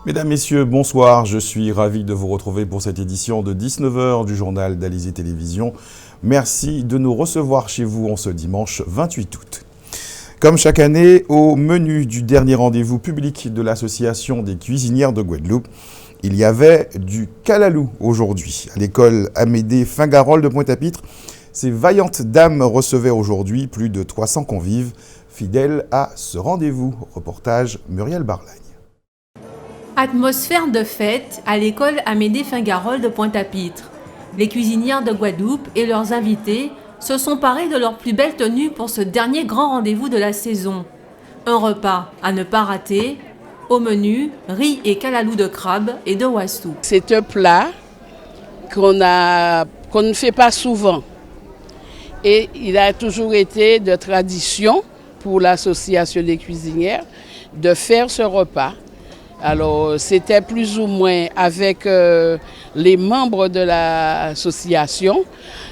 Mesdames, Messieurs, bonsoir. Je suis ravi de vous retrouver pour cette édition de 19h du journal d'Alizé Télévision. Merci de nous recevoir chez vous en ce dimanche 28 août. Comme chaque année, au menu du dernier rendez-vous public de l'Association des cuisinières de Guadeloupe, il y avait du calalou aujourd'hui. À l'école Amédée Fingarol de Pointe-à-Pitre, ces vaillantes dames recevaient aujourd'hui plus de 300 convives fidèles à ce rendez-vous. Reportage Muriel Barlagne. Atmosphère de fête à l'école Amédée Fingarol de Pointe-à-Pitre. Les cuisinières de Guadeloupe et leurs invités se sont parés de leur plus belle tenue pour ce dernier grand rendez-vous de la saison. Un repas à ne pas rater. Au menu, riz et calalou de crabe et de wassou. C'est un plat qu'on ne fait pas souvent. Et il a toujours été de tradition pour l'association des cuisinières de faire ce repas. Alors, c'était plus ou moins avec les membres de l'association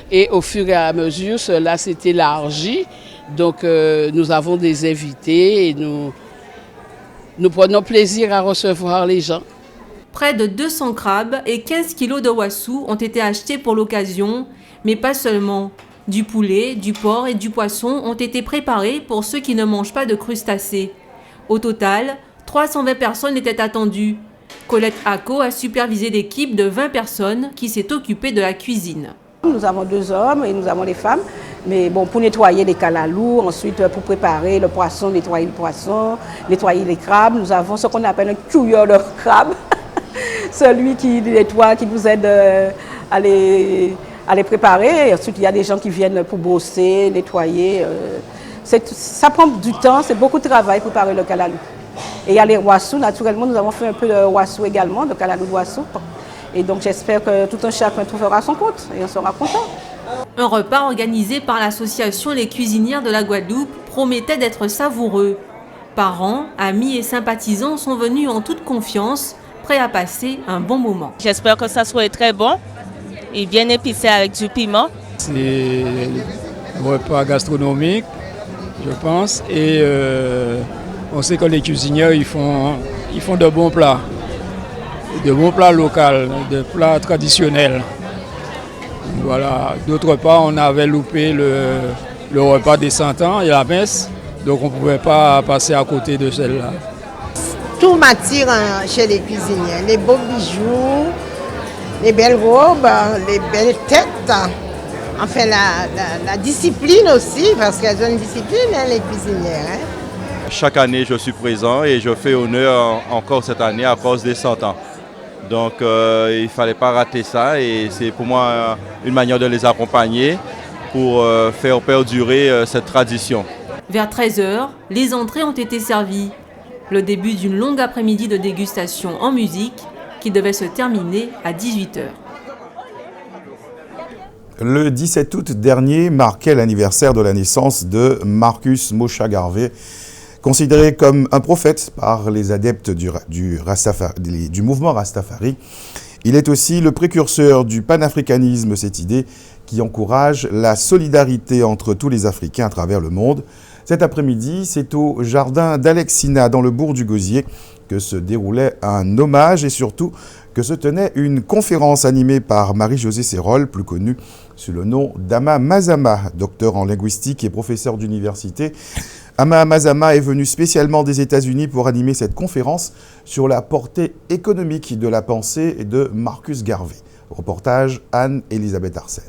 et au fur et à mesure, cela s'est élargi. Donc, nous avons des invités et nous prenons plaisir à recevoir les gens. Près de 200 crabes et 15 kilos de wassou ont été achetés pour l'occasion, mais pas seulement. Du poulet, du porc et du poisson ont été préparés pour ceux qui ne mangent pas de crustacés. Au total, 320 personnes étaient attendues. Colette Acco a supervisé l'équipe de 20 personnes qui s'est occupée de la cuisine. Nous avons 2 hommes et nous avons les femmes. Mais bon, pour nettoyer les calalous, ensuite pour préparer le poisson, nettoyer le poisson, nettoyer les crabes, nous avons ce qu'on appelle un cueilleur de crabes. Celui qui nettoie, qui nous aide à les préparer. Et ensuite, il y a des gens qui viennent pour brosser, nettoyer. Ça prend du temps, c'est beaucoup de travail pour préparer le calalou. Et il y a les wassous, naturellement, nous avons fait un peu de wassou également, de calalou de wassou. Et donc j'espère que tout un chacun trouvera son compte et on sera content. Un repas organisé par l'association Les Cuisinières de la Guadeloupe promettait d'être savoureux. Parents, amis et sympathisants sont venus en toute confiance, prêts à passer un bon moment. J'espère que ça soit très bon et bien épicé avec du piment. C'est un repas gastronomique, je pense, et on sait que les cuisinières ils font de bons plats locaux, de plats traditionnels. Voilà. D'autre part, on avait loupé le repas des 100 ans et la messe, donc on ne pouvait pas passer à côté de celle-là. Tout m'attire chez les cuisinières, les beaux bijoux, les belles robes, les belles têtes. Enfin, la discipline aussi, parce qu'elles ont une discipline, hein, les cuisinières. Chaque année, je suis présent et je fais honneur encore cette année à cause des 100 ans. Donc, il ne fallait pas rater ça et c'est pour moi une manière de les accompagner pour faire perdurer cette tradition. Vers 13h, les entrées ont été servies. Le début d'une longue après-midi de dégustation en musique qui devait se terminer à 18h. Le 17 août dernier marquait l'anniversaire de la naissance de Marcus Mosha Garvey, considéré comme un prophète par les adeptes du mouvement Rastafari. Il est aussi le précurseur du panafricanisme, cette idée qui encourage la solidarité entre tous les Africains à travers le monde. Cet après-midi, c'est au jardin d'Alexina, dans le bourg du Gosier, que se déroulait un hommage et surtout que se tenait une conférence animée par Marie-Josée Sérol, plus connue sous le nom d'Ama Mazama, docteur en linguistique et professeur d'université. Ama Mazama est venu spécialement des États-Unis pour animer cette conférence sur la portée économique de la pensée de Marcus Garvey. Reportage Anne-Elisabeth Arsène.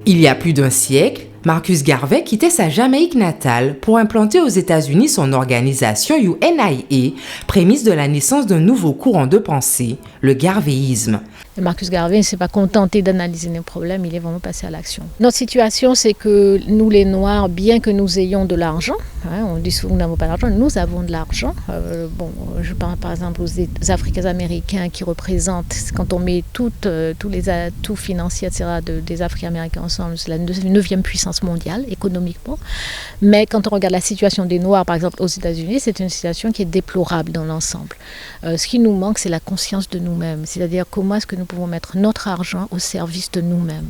Il y a plus d'un siècle, Marcus Garvey quittait sa Jamaïque natale pour implanter aux États-Unis son organisation UNIA, prémisse de la naissance d'un nouveau courant de pensée, le garvéisme. Marcus Garvey ne s'est pas contenté d'analyser nos problèmes, il est vraiment passé à l'action. Notre situation, c'est que nous les Noirs, bien que nous ayons de l'argent, on dit souvent que nous n'avons pas d'argent, nous avons de l'argent. Je pense par exemple aux Africains-Américains qui représentent, quand on met tous les atouts financiers etc., des Africains-Américains ensemble, c'est la 9e puissance mondiale économiquement. Mais quand on regarde la situation des Noirs, par exemple aux États-Unis, c'est une situation qui est déplorable dans l'ensemble. Ce qui nous manque, c'est la conscience de nous-mêmes, c'est-à-dire comment est-ce que nous pouvons mettre notre argent au service de nous-mêmes.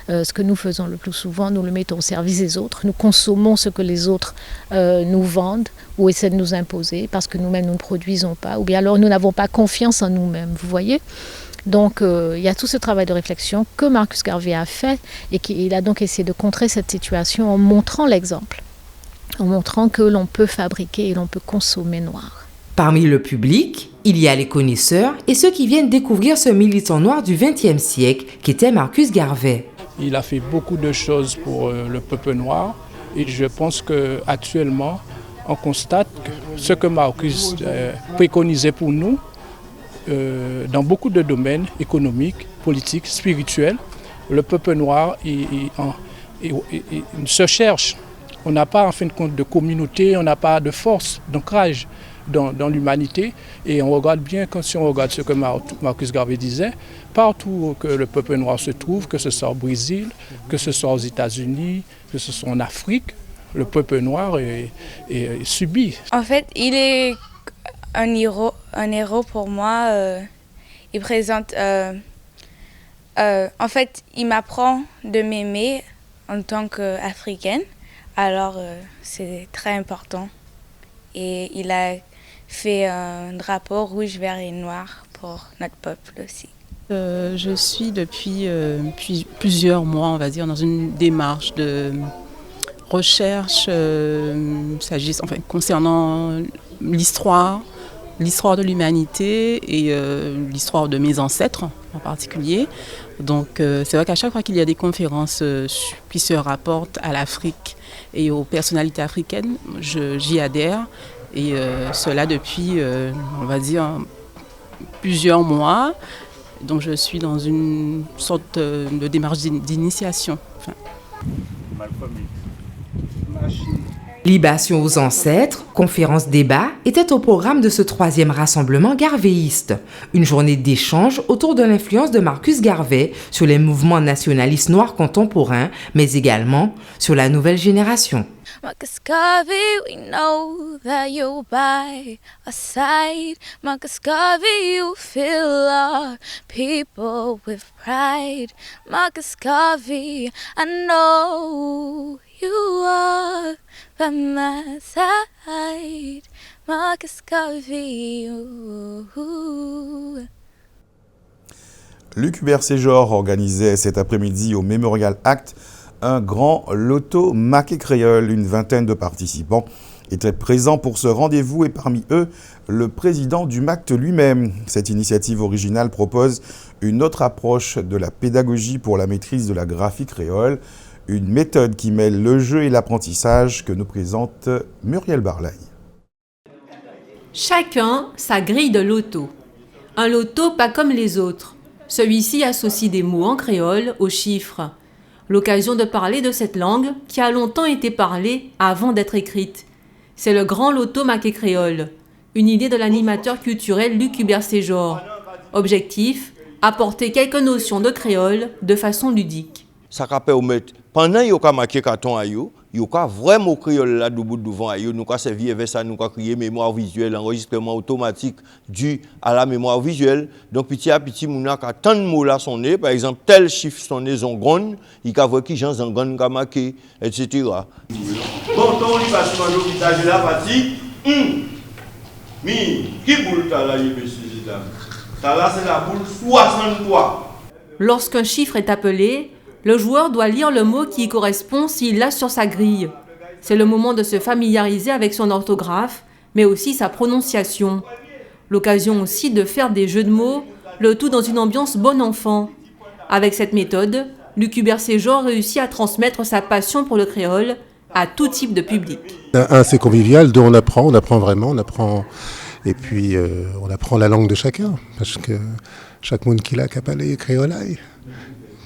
Ce que nous faisons le plus souvent, nous le mettons au service des autres. Nous consommons ce que les autres nous vendent ou essaient de nous imposer parce que nous-mêmes nous ne produisons pas. Ou bien alors nous n'avons pas confiance en nous-mêmes, vous voyez ? Donc il y a tout ce travail de réflexion que Marcus Garvey a fait et qu'il a donc essayé de contrer cette situation en montrant l'exemple, en montrant que l'on peut fabriquer et l'on peut consommer noir. Parmi le public, il y a les connaisseurs et ceux qui viennent découvrir ce militant noir du XXe siècle qu'était Marcus Garvey. Il a fait beaucoup de choses pour le peuple noir et je pense qu'actuellement, on constate que ce que Marcus préconisait pour nous, dans beaucoup de domaines économiques, politiques, spirituels, le peuple noir il se cherche. On n'a pas en fin de compte de communauté, on n'a pas de force, d'ancrage dans l'humanité. Et on regarde bien, si on regarde ce que Marcus Garvey disait, partout que le peuple noir se trouve, que ce soit au Brésil, que ce soit aux États-Unis, que ce soit en Afrique, le peuple noir est subi. En fait, il est un héros pour moi. Il présente... en fait, il m'apprend de m'aimer en tant qu'Africaine. Alors, c'est très important. Et il a fait un drapeau rouge, vert et noir pour notre peuple aussi. Je suis depuis plusieurs mois, on va dire, dans une démarche de recherche concernant l'histoire de l'humanité et l'histoire de mes ancêtres en particulier. Donc c'est vrai qu'à chaque fois qu'il y a des conférences qui se rapportent à l'Afrique et aux personnalités africaines, j'y adhère. Et cela depuis, on va dire, plusieurs mois. Donc je suis dans une sorte de démarche d'initiation. Libation aux ancêtres, conférences-débats étaient au programme de ce 3e rassemblement garvéiste. Une journée d'échange autour de l'influence de Marcus Garvey sur les mouvements nationalistes noirs contemporains, mais également sur la nouvelle génération. Marcus Garvey, we know that you're by our side. Marcus Garvey, you fill our people with pride. Marcus Garvey, I know you are by my side. Marcus Garvey, Luc Hubert Séjor organisait cet après-midi au Memorial Act un grand loto maquet créole. Une vingtaine de participants étaient présents pour ce rendez-vous et parmi eux, le président du MACT lui-même. Cette initiative originale propose une autre approche de la pédagogie pour la maîtrise de la graphie créole, une méthode qui mêle le jeu et l'apprentissage que nous présente Muriel Barlay. Chacun sa grille de loto. Un loto pas comme les autres. Celui-ci associe des mots en créole aux chiffres. L'occasion de parler de cette langue qui a longtemps été parlée avant d'être écrite. C'est le grand loto maquet créole, une idée de l'animateur culturel Luc Hubert Séjor. Objectif, apporter quelques notions de créole de façon ludique. Ça va permettre, pendant que vous marquez carton à vous, vous avez vraiment créole là devant vous, nous avons servi avec ça, nous avons créé mémoire visuelle, enregistrement automatique dû à la mémoire visuelle. Donc petit à petit, nous avons tant de mots là sonné, par exemple, tel chiffre sonné zongon, il y a voir qui gens zongon qui marqué, etc. Bon, on y passe dans l'hôpital de la partie, mais qui boule là, monsieur là, c'est la boule 63. Lorsqu'un chiffre est appelé, le joueur doit lire le mot qui y correspond s'il l'a sur sa grille. C'est le moment de se familiariser avec son orthographe, mais aussi sa prononciation. L'occasion aussi de faire des jeux de mots, le tout dans une ambiance bon enfant. Avec cette méthode, Luc Hubert Séjor réussit à transmettre sa passion pour le créole à tout type de public. C'est convivial, deux on apprend vraiment, et puis on apprend la langue de chacun, parce que chaque monde qui l'a qu'à parler créole.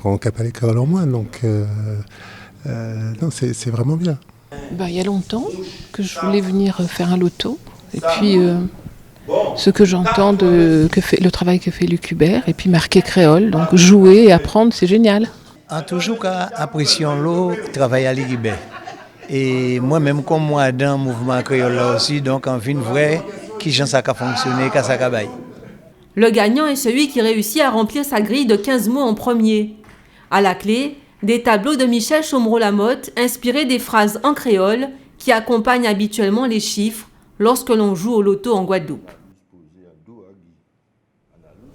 On n'a pas les créoles en moins, donc non, c'est vraiment bien. Il y a longtemps que je voulais venir faire un loto, et puis ce que j'entends le travail que fait Luc Hubert, et puis marquer créole, donc jouer et apprendre, c'est génial. En toujours qu'à apprécier le travail à Luc Hubert. Et moi-même, comme moi, dans le mouvement créole là aussi, donc en fin de vrai, qui j'en sais qu'à fonctionner, qu'à ça qu'à bailler. Le gagnant est celui qui réussit à remplir sa grille de 15 mots en premier. À la clé, Des tableaux de Michel Chomreau-Lamotte inspirés des phrases en créole qui accompagnent habituellement les chiffres lorsque l'on joue au loto en Guadeloupe.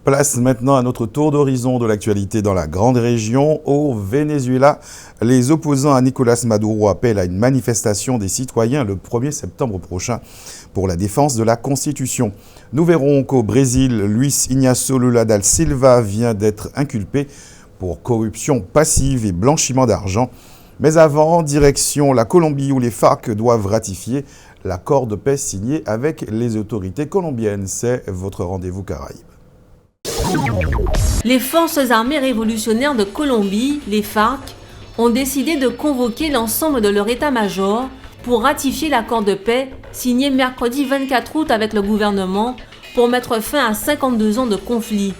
Place maintenant à notre tour d'horizon de l'actualité dans la grande région. Au Venezuela, les opposants à Nicolás Maduro appellent à une manifestation des citoyens le 1er septembre prochain pour la défense de la Constitution. Nous verrons qu'au Brésil, Luis Ignacio Lula da Silva vient d'être inculpé pour corruption passive et blanchiment d'argent. Mais avant, direction la Colombie où les FARC doivent ratifier l'accord de paix signé avec les autorités colombiennes. C'est votre rendez-vous Caraïbes. Les forces armées révolutionnaires de Colombie, les FARC, ont décidé de convoquer l'ensemble de leur état-major pour ratifier l'accord de paix signé mercredi 24 août avec le gouvernement pour mettre fin à 52 ans de conflit.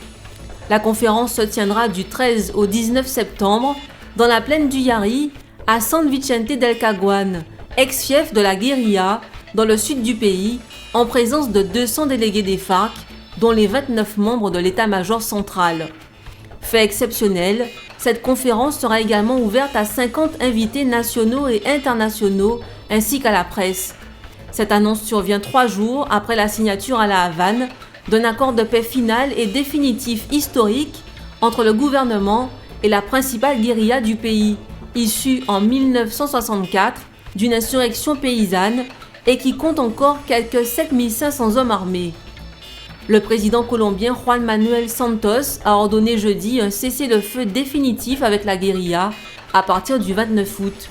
La conférence se tiendra du 13 au 19 septembre dans la plaine du Yari, à San Vicente del Caguán, ex-fief de la guérilla, dans le sud du pays, en présence de 200 délégués des FARC, dont les 29 membres de l'état-major central. Fait exceptionnel, cette conférence sera également ouverte à 50 invités nationaux et internationaux, ainsi qu'à la presse. Cette annonce survient 3 jours après la signature à La Havane d'un accord de paix final et définitif historique entre le gouvernement et la principale guérilla du pays, issue en 1964 d'une insurrection paysanne et qui compte encore quelques 7500 hommes armés. Le président colombien Juan Manuel Santos a ordonné jeudi un cessez-le-feu définitif avec la guérilla à partir du 29 août.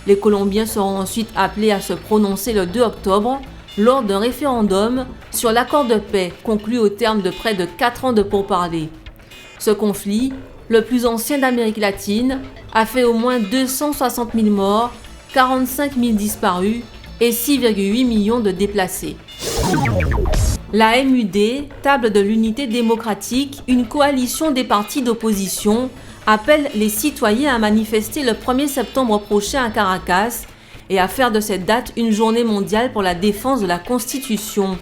Les Colombiens seront ensuite appelés à se prononcer le 2 octobre lors d'un référendum sur l'accord de paix conclu au terme de près de 4 ans de pourparlers. Ce conflit, le plus ancien d'Amérique latine, a fait au moins 260 000 morts, 45 000 disparus et 6,8 millions de déplacés. La MUD, Table de l'Unité démocratique, une coalition des partis d'opposition, appelle les citoyens à manifester le 1er septembre prochain à Caracas et à faire de cette date une journée mondiale pour la défense de la Constitution.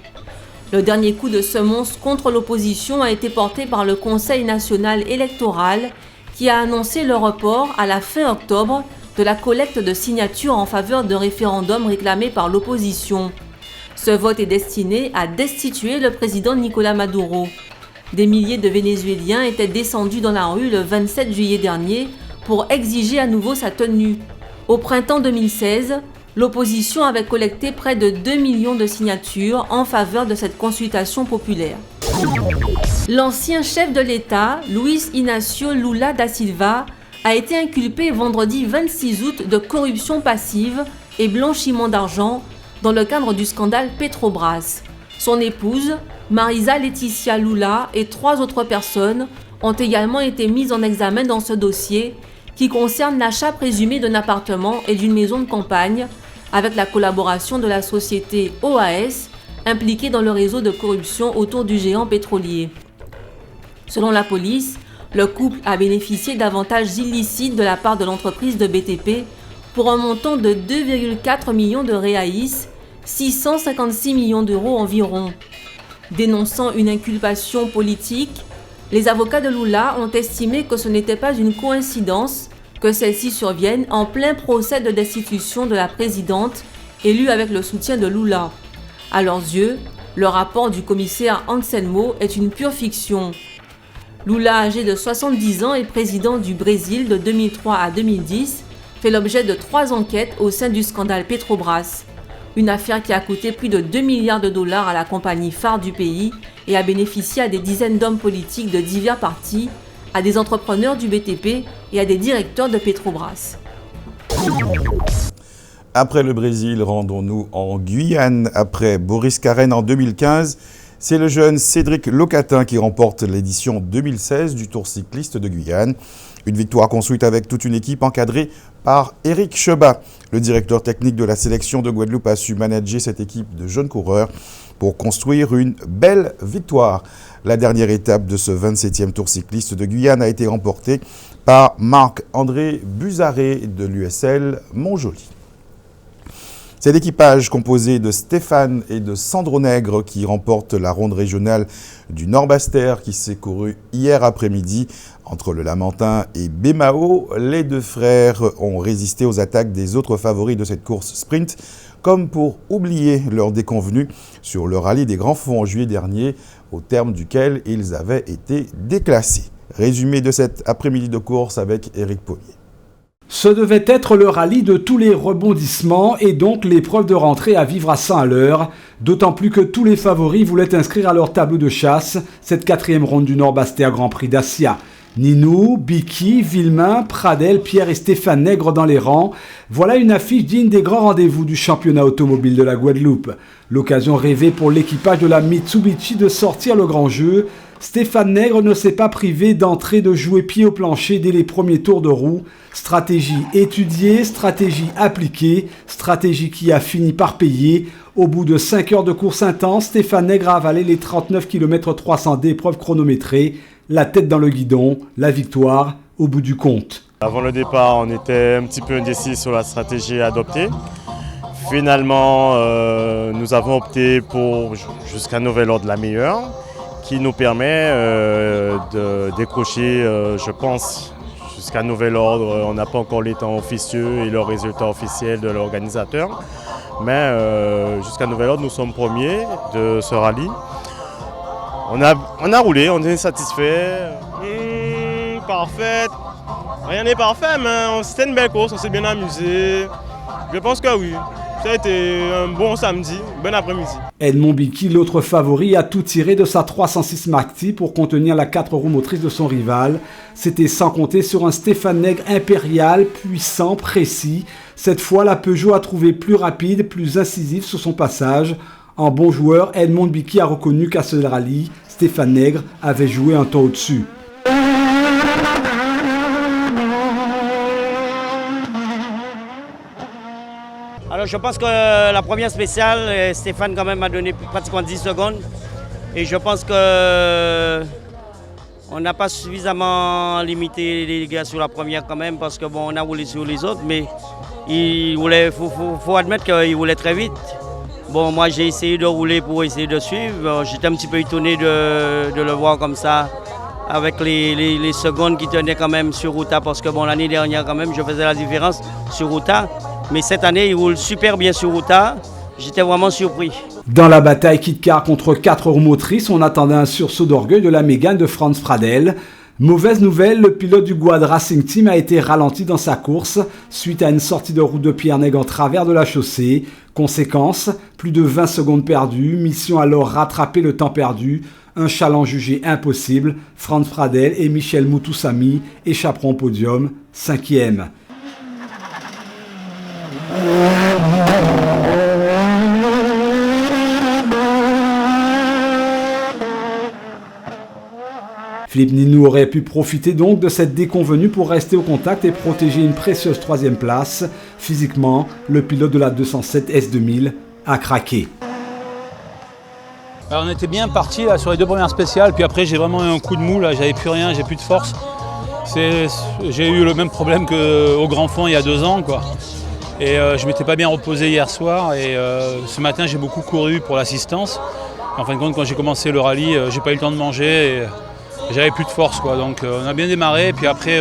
Le dernier coup de semonce contre l'opposition a été porté par le Conseil national électoral qui a annoncé le report à la fin octobre de la collecte de signatures en faveur d'un référendum réclamé par l'opposition. Ce vote est destiné à destituer le président Nicolás Maduro. Des milliers de Vénézuéliens étaient descendus dans la rue le 27 juillet dernier pour exiger à nouveau sa tenue. Au printemps 2016, l'opposition avait collecté près de 2 millions de signatures en faveur de cette consultation populaire. L'ancien chef de l'État, Luis Ignacio Lula da Silva, a été inculpé vendredi 26 août de corruption passive et blanchiment d'argent dans le cadre du scandale Petrobras. Son épouse, Marisa Leticia Lula, et 3 autres personnes ont également été mises en examen dans ce dossier qui concerne l'achat présumé d'un appartement et d'une maison de campagne avec la collaboration de la société OAS impliquée dans le réseau de corruption autour du géant pétrolier. Selon la police, le couple a bénéficié d'avantages illicites de la part de l'entreprise de BTP pour un montant de 2,4 millions de réaïs, 656 millions d'euros environ. Dénonçant une inculpation politique, les avocats de Lula ont estimé que ce n'était pas une coïncidence que celle-ci survienne en plein procès de destitution de la présidente élue avec le soutien de Lula. À leurs yeux, le rapport du commissaire Anselmo est une pure fiction. Lula, âgé de 70 ans et président du Brésil de 2003 à 2010, fait l'objet de 3 enquêtes au sein du scandale Petrobras. Une affaire qui a coûté plus de 2 milliards de dollars à la compagnie phare du pays et a bénéficié à des dizaines d'hommes politiques de divers partis, à des entrepreneurs du BTP et à des directeurs de Petrobras. Après le Brésil, rendons-nous en Guyane. Après Boris Carène en 2015, c'est le jeune Cédric Locatin qui remporte l'édition 2016 du Tour cycliste de Guyane. Une victoire construite avec toute une équipe encadrée par Éric Cheba. Le directeur technique de la sélection de Guadeloupe a su manager cette équipe de jeunes coureurs pour construire une belle victoire. La dernière étape de ce 27e Tour cycliste de Guyane a été remportée par Marc-André Buzaré de l'USL Montjoly. C'est l'équipage composé de Stéphane et de Sandro Nègre qui remporte la ronde régionale du Nord-Bastère qui s'est courue hier après-midi entre le Lamentin et Bémao. Les deux frères ont résisté aux attaques des autres favoris de cette course sprint, comme pour oublier leur déconvenue sur le rallye des Grands Fonds en juillet dernier, au terme duquel ils avaient été déclassés. Résumé de cet après-midi de course avec Éric Pommier. Ce devait être le rallye de tous les rebondissements et donc l'épreuve de rentrée à vivre à 100 à l'heure, d'autant plus que tous les favoris voulaient inscrire à leur tableau de chasse cette 4e ronde du Nord-Bastère Grand Prix Dacia. Ninou, Biki, Villemain, Pradel, Pierre et Stéphane Nègre dans les rangs. Voilà une affiche digne des grands rendez-vous du championnat automobile de la Guadeloupe. L'occasion rêvée pour l'équipage de la Mitsubishi de sortir le grand jeu. Stéphane Nègre ne s'est pas privé d'entrer de jouer pied au plancher dès les premiers tours de roue. Stratégie étudiée, stratégie appliquée, stratégie qui a fini par payer. Au bout de 5 heures de course intense, Stéphane Nègre a avalé les 39 km 300 d'épreuves chronométrées. La tête dans le guidon, la victoire au bout du compte. Avant le départ, on était un petit peu indécis sur la stratégie adoptée. Finalement, nous avons opté pour jusqu'à nouvel ordre la meilleure, qui nous permet de décrocher, je pense, jusqu'à nouvel ordre. On n'a pas encore les temps officieux et le résultat officiel de l'organisateur. Mais jusqu'à nouvel ordre, nous sommes premiers de ce rallye. On a roulé, on est satisfait. Parfait. Rien n'est parfait, mais c'était une belle course, on s'est bien amusé. Je pense que oui. Ça a été un bon samedi, bon après-midi. Edmond Biki, l'autre favori, a tout tiré de sa 306 Mark-T pour contenir la 4 roues motrices de son rival. C'était sans compter sur un Stéphane Nègre impérial, puissant, précis. Cette fois, la Peugeot a trouvé plus rapide, plus incisif sur son passage. En bon joueur, Edmond Biki a reconnu qu'à ce rallye, Stéphane Nègre avait joué un ton au-dessus. Alors je pense que la première spéciale, Stéphane quand même a donné pratiquement 10 secondes. Et je pense que on n'a pas suffisamment limité les gars sur la première quand même, parce que bon, on a roulé sur les autres, mais il faut admettre qu'il roulait très vite. Bon, moi j'ai essayé de rouler pour essayer de suivre. J'étais un petit peu étonné de le voir comme ça, avec les secondes qui tenaient quand même sur Ruta, parce que bon, l'année dernière quand même, je faisais la différence sur Ruta. Mais cette année, il roule super bien sur Ruta. J'étais vraiment surpris. Dans la bataille kit-car contre 4 roues motrices, on attendait un sursaut d'orgueil de la Mégane de Franz Pradel. Mauvaise nouvelle, le pilote du Guad Racing Team a été ralenti dans sa course suite à une sortie de route de Pierre Nègre en travers de la chaussée. Conséquence, plus de 20 secondes perdues, mission alors rattraper le temps perdu. Un challenge jugé impossible, Franz Pradel et Michel Moutoussamy échapperont au podium, 5e. Philippe Ninou aurait pu profiter donc de cette déconvenue pour rester au contact et protéger une précieuse 3e place. Physiquement, le pilote de la 207 S2000 a craqué. Alors on était bien partis là, sur les 2 premières spéciales, puis après j'ai vraiment eu un coup de mou, là, j'avais plus rien, j'ai plus de force. J'ai eu le même problème qu'au Grand Fond il y a 2 ans, quoi. Et je m'étais pas bien reposé hier soir, et ce matin j'ai beaucoup couru pour l'assistance. En fin de compte, quand j'ai commencé le rallye, j'ai pas eu le temps de manger et j'avais plus de force, quoi. Donc on a bien démarré, puis après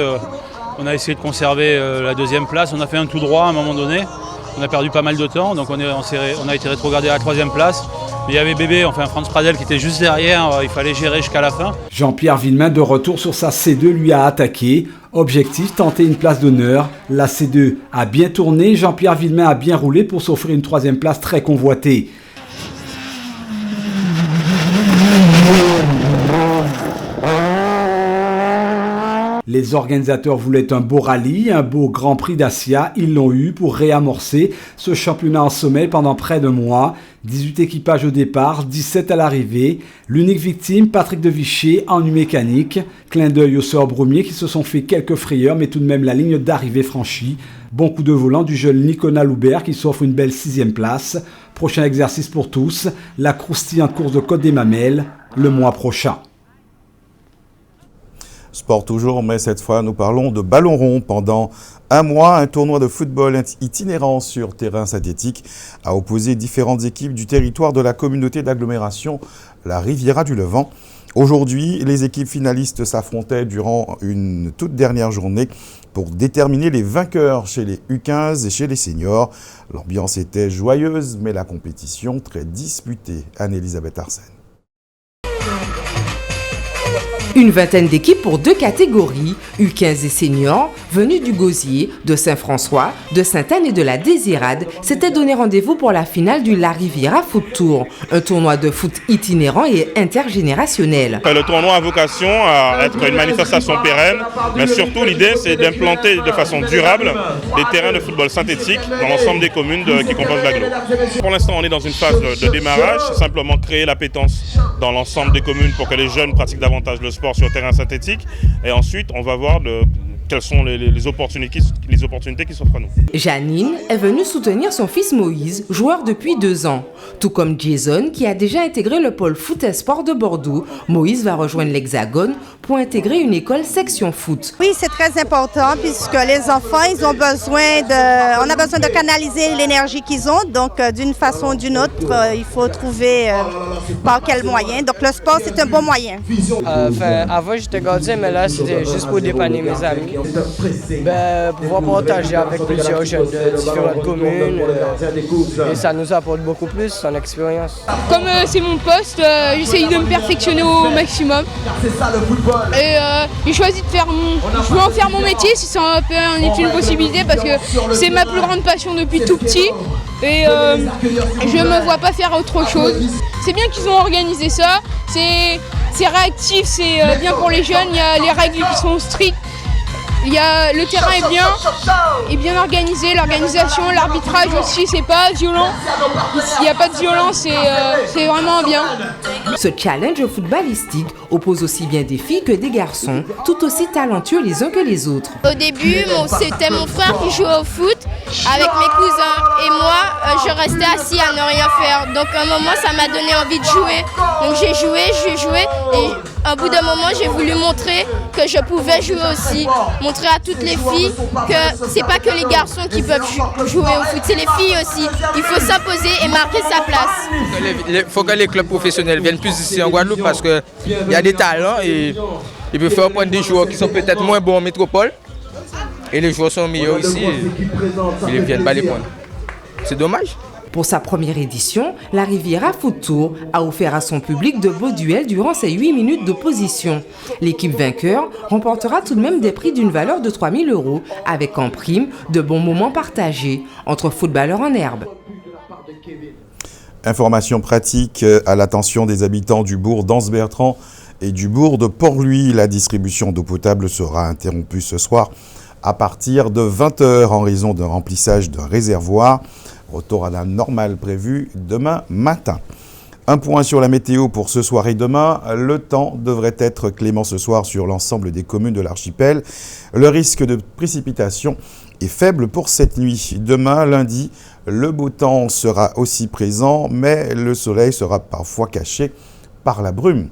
on a essayé de conserver la 2e place. On a fait un tout droit à un moment donné, on a perdu pas mal de temps, donc on a été rétrogradé à la 3e place. Mais il y avait bébé, enfin Franz Pradel qui était juste derrière, il fallait gérer jusqu'à la fin. Jean-Pierre Villemain, de retour sur sa C2, lui a attaqué. Objectif, tenter une place d'honneur. La C2 a bien tourné, Jean-Pierre Villemain a bien roulé pour s'offrir une 3e place très convoitée. Les organisateurs voulaient un beau rallye, un beau Grand Prix Dacia. Ils l'ont eu pour réamorcer ce championnat en sommeil pendant près de mois. 18 équipages au départ, 17 à l'arrivée. L'unique victime, Patrick de Vichy, ennui mécanique. Clin d'œil aux sœurs Broumier qui se sont fait quelques frayeurs, mais tout de même la ligne d'arrivée franchie. Bon coup de volant du jeune Nicolas Loubert qui s'offre une belle 6e place. Prochain exercice pour tous, la croustillante course de Côte des Mamelles, le mois prochain. Sport toujours, mais cette fois nous parlons de ballon rond. Pendant un mois, un tournoi de football itinérant sur terrain synthétique a opposé différentes équipes du territoire de la communauté d'agglomération La Riviera du Levant. Aujourd'hui, les équipes finalistes s'affrontaient durant une toute dernière journée pour déterminer les vainqueurs chez les U15 et chez les seniors. L'ambiance était joyeuse, mais la compétition très disputée. Anne-Elisabeth Arsène. Une vingtaine d'équipes pour deux catégories, U15 et seniors, venus du Gosier, de Saint-François, de Sainte-Anne et de la Désirade, s'étaient donné rendez-vous pour la finale du La Riviera Foot Tour, un tournoi de foot itinérant et intergénérationnel. Le tournoi a vocation à être une manifestation pérenne, mais surtout l'idée c'est d'implanter de façon durable des terrains de football synthétique dans l'ensemble des communes qui composent l'agglo. Pour l'instant on est dans une phase de démarrage, c'est simplement créer l'appétence dans l'ensemble des communes pour que les jeunes pratiquent davantage le sport sur terrain synthétique, et ensuite on va voir quelles sont les opportunités qui s'offrent à nous. Janine est venue soutenir son fils Moïse, joueur depuis 2 ans. Tout comme Jason, qui a déjà intégré le pôle foot et sport de Bordeaux, Moïse va rejoindre l'Hexagone pour intégrer une école section foot. Oui, c'est très important puisque les enfants, ils ont besoin on a besoin de canaliser l'énergie qu'ils ont. Donc, d'une façon ou d'une autre, il faut trouver par quel moyen. Donc, le sport, c'est un bon moyen. Avant, j'étais gardien, mais là, c'était juste pour dépanner mes amis. Pouvoir partager avec plusieurs jeunes de différentes communes et ça nous apporte beaucoup plus en expérience. Comme c'est mon poste, j'essaye de me perfectionner au maximum et j'ai choisi de je veux en faire mon métier si ça peut en être une possibilité parce que c'est ma plus grande passion depuis tout petit et je ne me vois pas faire autre chose. C'est bien qu'ils ont organisé ça, c'est réactif, c'est bien pour les jeunes, il y a les règles qui sont strictes. Le terrain est bien organisé, l'organisation, l'arbitrage aussi, c'est pas violent. Il n'y a pas de violence, c'est vraiment bien. Ce challenge footballistique oppose aussi bien des filles que des garçons, tout aussi talentueux les uns que les autres. Au début, c'était mon frère qui jouait au foot avec mes cousins et moi, je restais assis à ne rien faire. Donc à un moment, ça m'a donné envie de jouer. Donc j'ai joué et au bout d'un moment, j'ai voulu montrer que je pouvais jouer aussi. Montrer à toutes les filles que c'est pas que les garçons qui peuvent jouer au foot, c'est les filles aussi. Il faut s'imposer et marquer sa place. Il faut que les clubs professionnels viennent plus ici en Guadeloupe parce qu'il y a des talents et ils peuvent faire prendre des joueurs qui sont peut-être moins bons en métropole. Et les joueurs sont meilleurs ici et ils ne viennent pas les prendre. C'est dommage. Pour sa première édition, La Riviera Foot Tour a offert à son public de beaux duels durant ses 8 minutes d'opposition. L'équipe vainqueur remportera tout de même des prix d'une valeur de 3 000 € avec en prime de bons moments partagés entre footballeurs en herbe. Information pratique à l'attention des habitants du bourg d'Anse-Bertrand et du bourg de Port-Louis. La distribution d'eau potable sera interrompue ce soir à partir de 20 h en raison d'un remplissage d'un réservoir. Retour à la normale prévu demain matin. Un point sur la météo pour ce soir et demain. Le temps devrait être clément ce soir sur l'ensemble des communes de l'archipel. Le risque de précipitation est faible pour cette nuit. Demain, lundi, le beau temps sera aussi présent, mais le soleil sera parfois caché par la brume.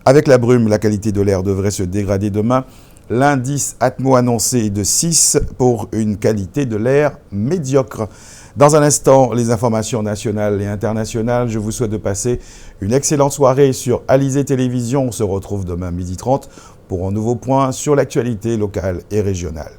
Avec la brume, la qualité de l'air devrait se dégrader demain. L'indice Atmo annoncé est de 6 pour une qualité de l'air médiocre. Dans un instant, les informations nationales et internationales. Je vous souhaite de passer une excellente soirée sur Alizé Télévision. On se retrouve demain 12h30 pour un nouveau point sur l'actualité locale et régionale.